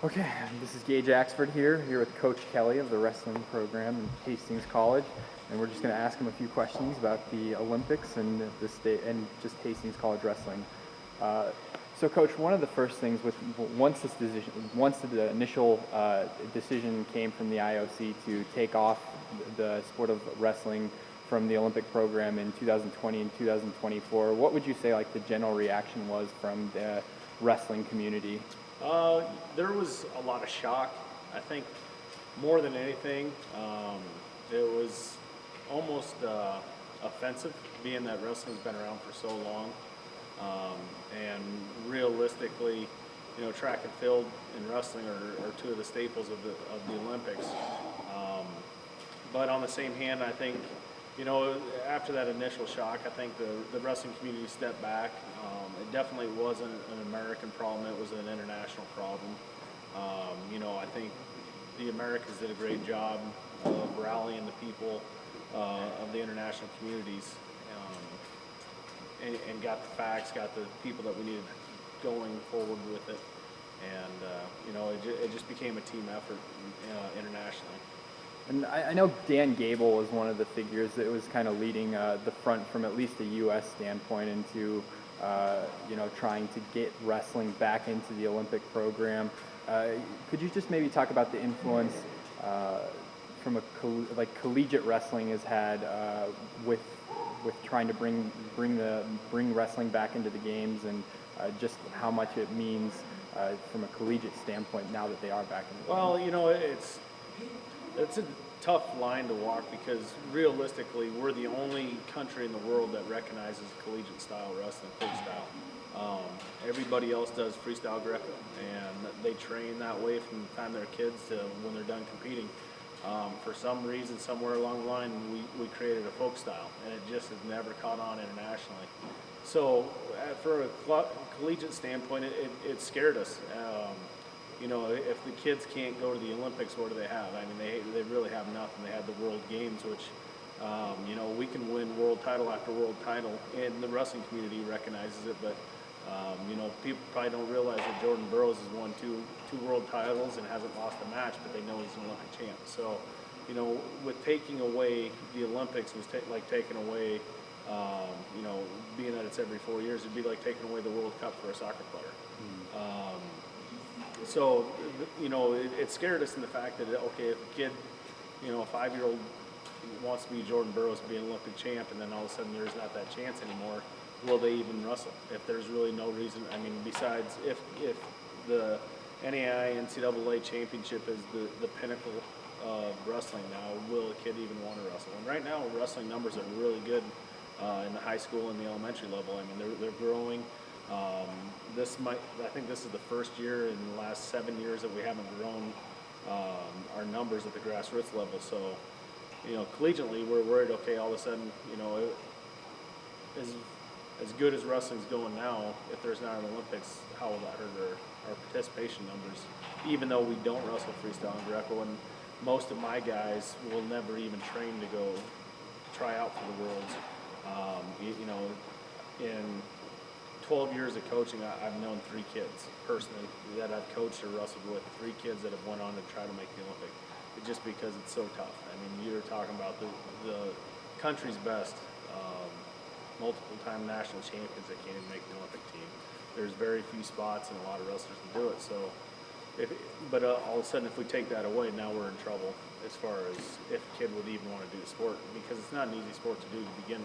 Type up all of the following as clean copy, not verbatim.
Okay, this is Gage Axford here with Coach Kelley of the wrestling program in Hastings College, and we're just going to ask him a few questions about the Olympics and the state and just Hastings College wrestling. So, Coach, one of the first things once the initial decision came from the IOC to take off the sport of wrestling from the Olympic program in 2020 and 2024, what would you say like the general reaction was from the wrestling community? There was a lot of shock. I think more than anything, it was almost offensive, being that wrestling's been around for so long. And realistically, track and field and wrestling are two of the staples of the Olympics. But on the same hand, I think, after that initial shock, I think the wrestling community stepped back. It definitely wasn't an American problem, it was an international problem. I think the Americans did a great job of rallying the people of the international communities and got the facts, got the people that we needed going forward with it. And, it just became a team effort internationally. And I know Dan Gable was one of the figures that was kind of leading the front from at least a U.S. standpoint into, trying to get wrestling back into the Olympic program. Could you just maybe talk about the influence from collegiate wrestling has had with trying to bring wrestling back into the games, and just how much it means from a collegiate standpoint now that they are back in the games? Well, it's a tough line to walk because realistically, we're the only country in the world that recognizes collegiate style wrestling, freestyle. Everybody else does freestyle Greco, and they train that way from the time they're kids to when they're done competing. For some reason, somewhere along the line, we created a folk style, and it just has never caught on internationally. So, for a collegiate standpoint, it scared us. If the kids can't go to the Olympics, what do they have? I mean, they really have nothing. They had the World Games, which, we can win world title after world title, and the wrestling community recognizes it. But, people probably don't realize that Jordan Burroughs has won two world titles and hasn't lost a match, but they know he's an Olympic champ. So, with taking away the Olympics was like taking away, being that it's every 4 years, it'd be like taking away the World Cup for a soccer player. So, it scared us in the fact that, okay, if a kid, a 5-year-old wants to be Jordan Burroughs to be an Olympic champ, and then all of a sudden there's not that chance anymore, will they even wrestle? If there's really no reason, I mean, besides if the NAI NCAA championship is the pinnacle of wrestling now, will a kid even want to wrestle? And right now, wrestling numbers are really good in the high school and the elementary level. I mean, they're growing. I think this is the first year in the last 7 years that we haven't grown our numbers at the grassroots level. So, collegiately, we're worried, okay, all of a sudden, as good as wrestling's going now, if there's not an Olympics, how will that hurt our participation numbers? Even though we don't wrestle freestyle and Greco, and most of my guys will never even train to go try out for the Worlds. In 12 years of coaching, I've known 3 kids personally that I've coached or wrestled with, 3 kids that have went on to try to make the Olympic. It's just because it's so tough. I mean, you're talking about the country's best, multiple-time national champions that can't even make the Olympic team. There's very few spots and a lot of wrestlers to do it. So, all of a sudden, if we take that away, now we're in trouble as far as if a kid would even want to do the sport, because it's not an easy sport to do to begin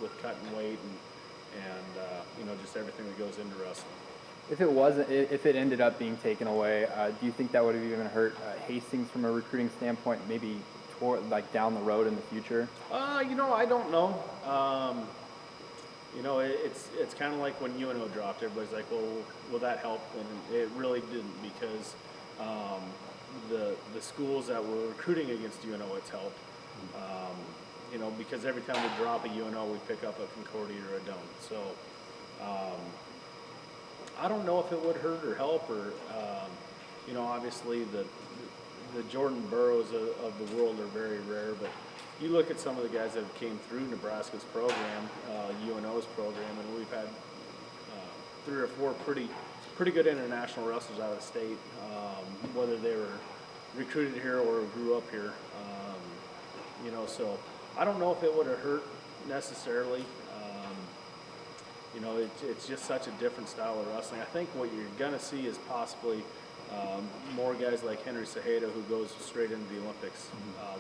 with cutting weight and just everything that goes into wrestling. If it ended up being taken away, do you think that would have even hurt Hastings from a recruiting standpoint, maybe down the road in the future? I don't know. It's kind of like when UNO dropped. Everybody's like, well, will that help? And it really didn't, because the schools that were recruiting against UNO, it's helped. Because every time we drop a UNO, we pick up a Concordia or a Dome. So I don't know if it would hurt or help, or obviously the Jordan Burroughs of the world are very rare, but you look at some of the guys that came through Nebraska's program, UNO's program, and we've had 3 or 4 pretty pretty good international wrestlers out of the state, whether they were recruited here or grew up here. So I don't know if it would have hurt necessarily. It's just such a different style of wrestling. I think what you're going to see is possibly more guys like Henry Sejeda who goes straight into the Olympics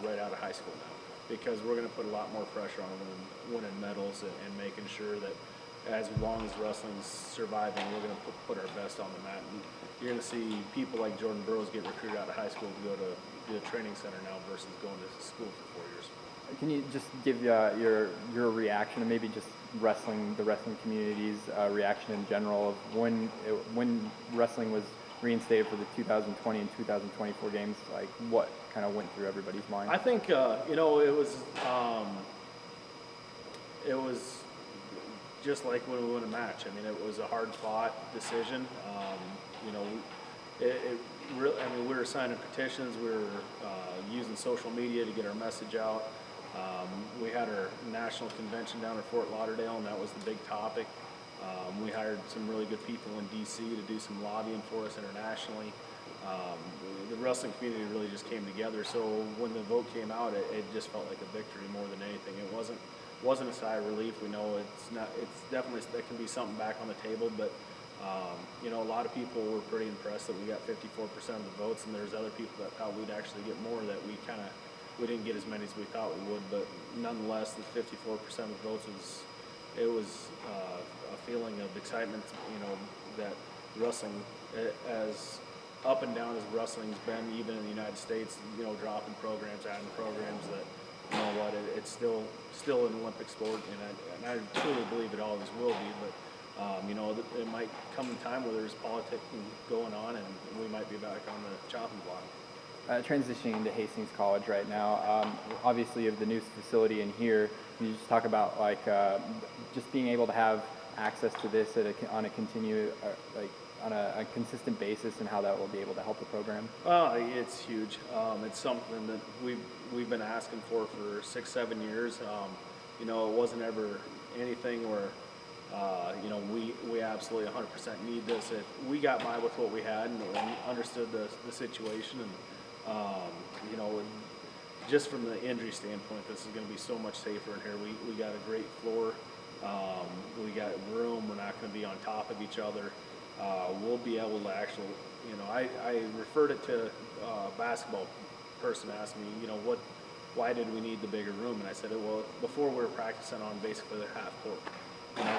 right out of high school now, because we're going to put a lot more pressure on them winning medals and making sure that as long as wrestling's surviving, we're going to put our best on the mat. And you're going to see people like Jordan Burroughs get recruited out of high school to go to the training center now versus going to school for 4 years. Can you just give your reaction, and maybe just the wrestling community's reaction in general of when wrestling was reinstated for the 2020 and 2024 games? Like, what kind of went through everybody's mind? I think it was just like when we win a match. I mean, it was a hard-fought decision. We were signing petitions. We were using social media to get our message out. We had our national convention down in Fort Lauderdale, and that was the big topic. We hired some really good people in D.C. to do some lobbying for us internationally. The wrestling community really just came together. So when the vote came out, it just felt like a victory more than anything. It wasn't a sigh of relief. We know it's not. It's definitely, that can be something back on the table, but a lot of people were pretty impressed that we got 54% of the votes, and there's other people that thought we'd actually get more, that we didn't get as many as we thought we would, but nonetheless, the 54% of the votes was a feeling of excitement. That wrestling, as up and down as wrestling's been, even in the United States, dropping programs, adding programs, that it's still an Olympic sport, and I truly believe it always will be. But it might come a time where there's politicking going on, and we might be back on the chopping block. Transitioning into Hastings College right now, obviously you have the new facility in here. Can you just talk about just being able to have access to this on a consistent basis, and how that will be able to help the program? It's huge. It's something that we've been asking for 6-7 years. It wasn't ever anything where we absolutely 100% need this. We got by with what we had and understood the situation, and just from the injury standpoint, this is going to be so much safer in here. We got a great floor. We got room. We're not going to be on top of each other. We'll be able to actually, I referred it to a basketball person asked me, why did we need the bigger room? And I said, well, before we were practicing on basically the half court.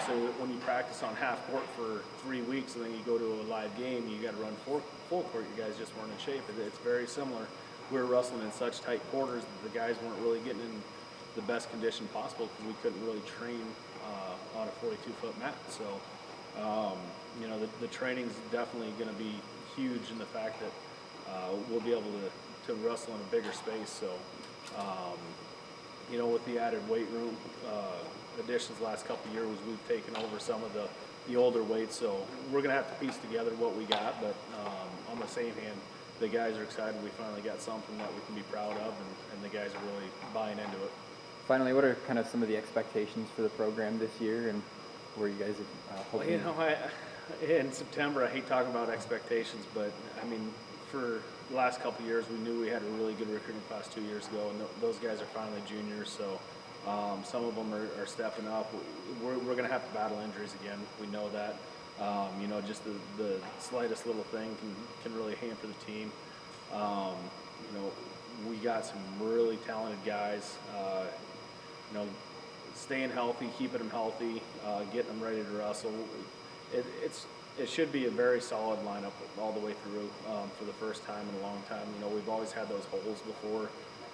So when you practice on half court for 3 weeks and then you go to a live game, you got to run full court. You guys just weren't in shape. It's very similar. We were wrestling in such tight quarters that the guys weren't really getting in the best condition possible, because we couldn't really train on a 42-foot mat. So, the training's definitely going to be huge in the fact that we'll be able to wrestle in a bigger space. So, with the added weight room additions the last couple of years, we've taken over some of the older weights. So we're going to have to piece together what we got. But on the same hand, the guys are excited. We finally got something that we can be proud of, and the guys are really buying into it. Finally, what are kind of some of the expectations for the program this year, and where you guys are hoping? In September, I hate talking about expectations, but I mean, for the last couple of years, we knew we had a really good recruiting class 2 years ago, and those guys are finally juniors. So some of them are stepping up. We're going to have to battle injuries again. We know that. Just the slightest little thing can really hamper the team. We got some really talented guys. Staying healthy, keeping them healthy, getting them ready to wrestle. It should be a very solid lineup all the way through for the first time in a long time. We've always had those holes before,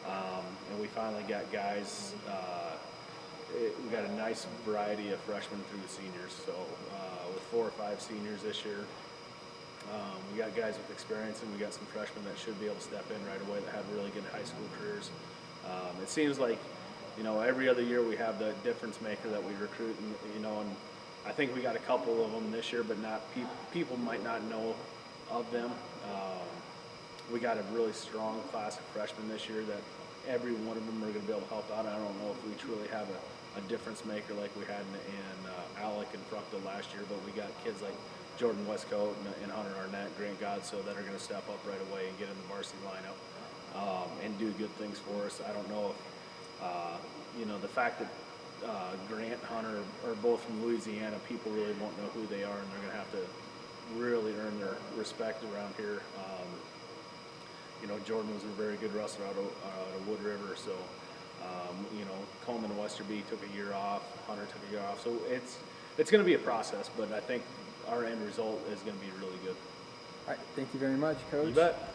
and we finally got guys. We got a nice variety of freshmen through the seniors. So with 4 or 5 seniors this year, we got guys with experience, and we got some freshmen that should be able to step in right away that have really good high school careers. It seems like every other year we have the difference maker that we recruit, and I think we got a couple of them this year, but not people might not know of them. We got a really strong class of freshmen this year that every one of them are going to be able to help out. I don't know if we truly have a difference maker like we had in Alec and Fructa last year, but we got kids like Jordan Westcoat and Hunter Arnett, Grant Godso that are going to step up right away and get in the varsity lineup and do good things for us. I don't know if, the fact that Grant, Hunter are both from Louisiana, people really won't know who they are, and they're going to have to really earn their respect around here. Jordan was a very good wrestler out of Wood River, so Coleman and Westerby took a year off, Hunter took a year off, so it's going to be a process, but I think our end result is going to be really good. All right, thank you very much, Coach. You bet.